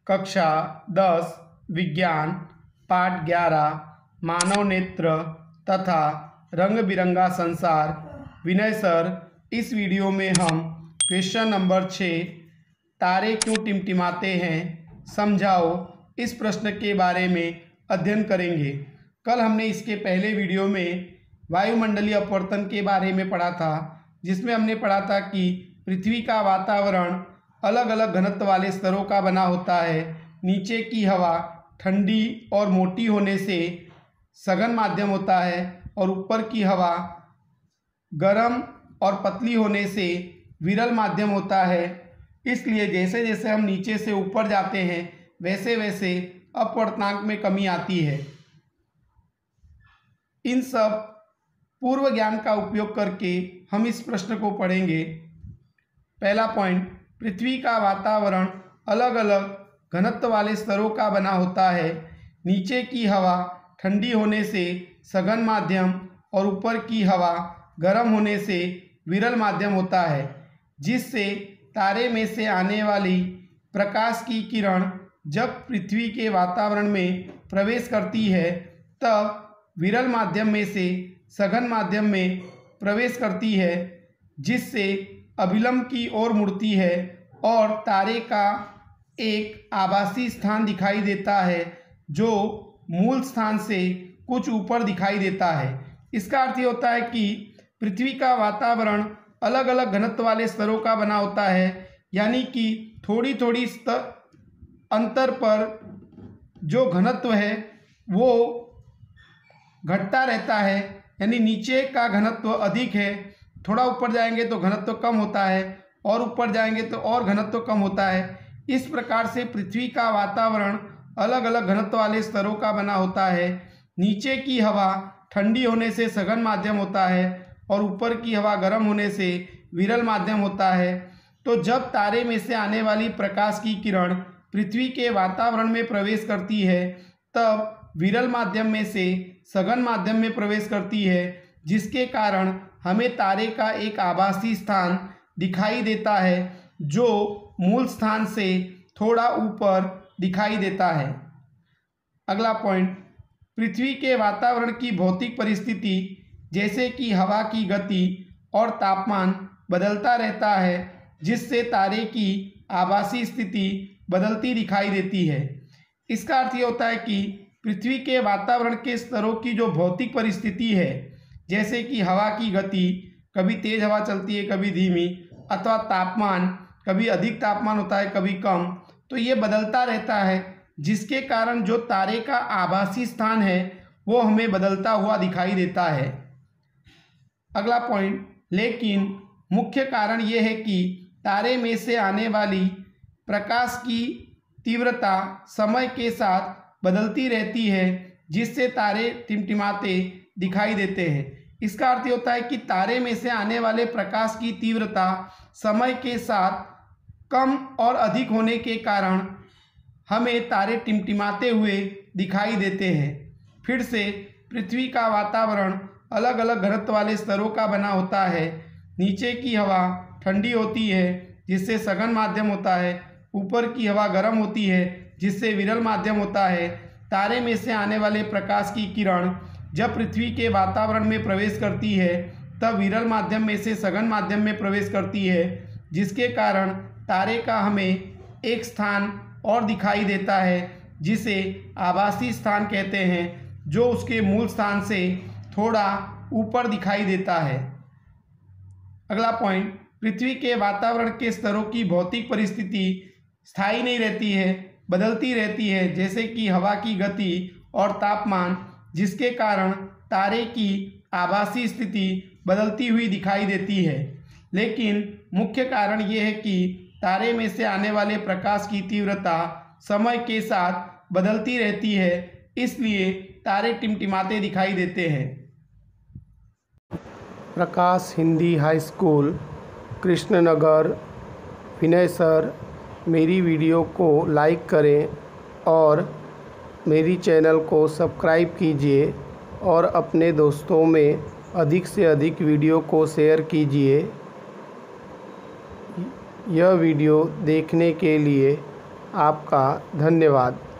कक्षा 10 विज्ञान पाठ 11 मानव नेत्र तथा रंग बिरंगा संसार। विनय सर, इस वीडियो में हम क्वेश्चन नंबर 6 तारे क्यों टिमटिमाते हैं समझाओ इस प्रश्न के बारे में अध्ययन करेंगे। कल हमने इसके पहले वीडियो में वायुमंडलीय अपवर्तन के बारे में पढ़ा था, जिसमें हमने पढ़ा था कि पृथ्वी का वातावरण अलग अलग घनत्व वाले स्तरों का बना होता है। नीचे की हवा ठंडी और मोटी होने से सघन माध्यम होता है और ऊपर की हवा गर्म और पतली होने से विरल माध्यम होता है। इसलिए जैसे जैसे हम नीचे से ऊपर जाते हैं वैसे वैसे अपवर्तनांक में कमी आती है। इन सब पूर्व ज्ञान का उपयोग करके हम इस प्रश्न को पढ़ेंगे। पहला पॉइंट, पृथ्वी का वातावरण अलग अलग घनत्व वाले स्तरों का बना होता है। नीचे की हवा ठंडी होने से सघन माध्यम और ऊपर की हवा गर्म होने से विरल माध्यम होता है, जिससे तारे में से आने वाली प्रकाश की किरण जब पृथ्वी के वातावरण में प्रवेश करती है तब विरल माध्यम में से सघन माध्यम में प्रवेश करती है, जिससे अभिलंब की ओर मुड़ती है और तारे का एक आभासी स्थान दिखाई देता है जो मूल स्थान से कुछ ऊपर दिखाई देता है। इसका अर्थ ये होता है कि पृथ्वी का वातावरण अलग अलग घनत्व वाले स्तरों का बना होता है, यानी कि थोड़ी थोड़ी अंतर पर जो घनत्व है वो घटता रहता है। यानी नीचे का घनत्व अधिक है, थोड़ा ऊपर जाएंगे तो घनत्व कम होता है और ऊपर जाएंगे तो और घनत्व कम होता है। इस प्रकार से पृथ्वी का वातावरण अलग अलग घनत्व वाले स्तरों का बना होता है। नीचे की हवा ठंडी होने से सघन माध्यम होता है और ऊपर की हवा गर्म होने से विरल माध्यम होता है। तो जब तारे में से आने वाली प्रकाश की किरण पृथ्वी के वातावरण में प्रवेश करती है तब विरल माध्यम में से सघन माध्यम में प्रवेश करती है, जिसके कारण हमें तारे का एक आभासी स्थान दिखाई देता है जो मूल स्थान से थोड़ा ऊपर दिखाई देता है। अगला पॉइंट, पृथ्वी के वातावरण की भौतिक परिस्थिति जैसे कि हवा की गति और तापमान बदलता रहता है, जिससे तारे की आभासी स्थिति बदलती दिखाई देती है। इसका अर्थ ये होता है कि पृथ्वी के वातावरण के स्तरों की जो भौतिक परिस्थिति है, जैसे कि हवा की गति, कभी तेज हवा चलती है कभी धीमी, अथवा तापमान, कभी अधिक तापमान होता है कभी कम, तो ये बदलता रहता है, जिसके कारण जो तारे का आभासी स्थान है वो हमें बदलता हुआ दिखाई देता है। अगला पॉइंट, लेकिन मुख्य कारण ये है कि तारे में से आने वाली प्रकाश की तीव्रता समय के साथ बदलती रहती है, जिससे तारे टिमटिमाते दिखाई देते हैं। इसका अर्थ ये होता है कि तारे में से आने वाले प्रकाश की तीव्रता समय के साथ कम और अधिक होने के कारण हमें तारे टिमटिमाते हुए दिखाई देते हैं। फिर से पृथ्वी का वातावरण अलग अलग घनत्व वाले स्तरों का बना होता है। नीचे की हवा ठंडी होती है, जिससे सघन माध्यम होता है। ऊपर की हवा गर्म होती है, जिससे विरल माध्यम होता है। तारे में से आने वाले प्रकाश की किरण जब पृथ्वी के वातावरण में प्रवेश करती है तब विरल माध्यम में से सघन माध्यम में प्रवेश करती है, जिसके कारण तारे का हमें एक स्थान और दिखाई देता है जिसे आभासी स्थान कहते हैं, जो उसके मूल स्थान से थोड़ा ऊपर दिखाई देता है। अगला पॉइंट, पृथ्वी के वातावरण के स्तरों की भौतिक परिस्थिति स्थायी नहीं रहती है, बदलती रहती है, जैसे कि हवा की गति और तापमान, जिसके कारण तारे की आभासी स्थिति बदलती हुई दिखाई देती है। लेकिन मुख्य कारण ये है कि तारे में से आने वाले प्रकाश की तीव्रता समय के साथ बदलती रहती है, इसलिए तारे टिमटिमाते दिखाई देते हैं। प्रकाश हिंदी हाई स्कूल कृष्णनगर। विनय सर, मेरी वीडियो को लाइक करें और मेरी चैनल को सब्सक्राइब कीजिए और अपने दोस्तों में अधिक से अधिक वीडियो को शेयर कीजिए। यह वीडियो देखने के लिए आपका धन्यवाद।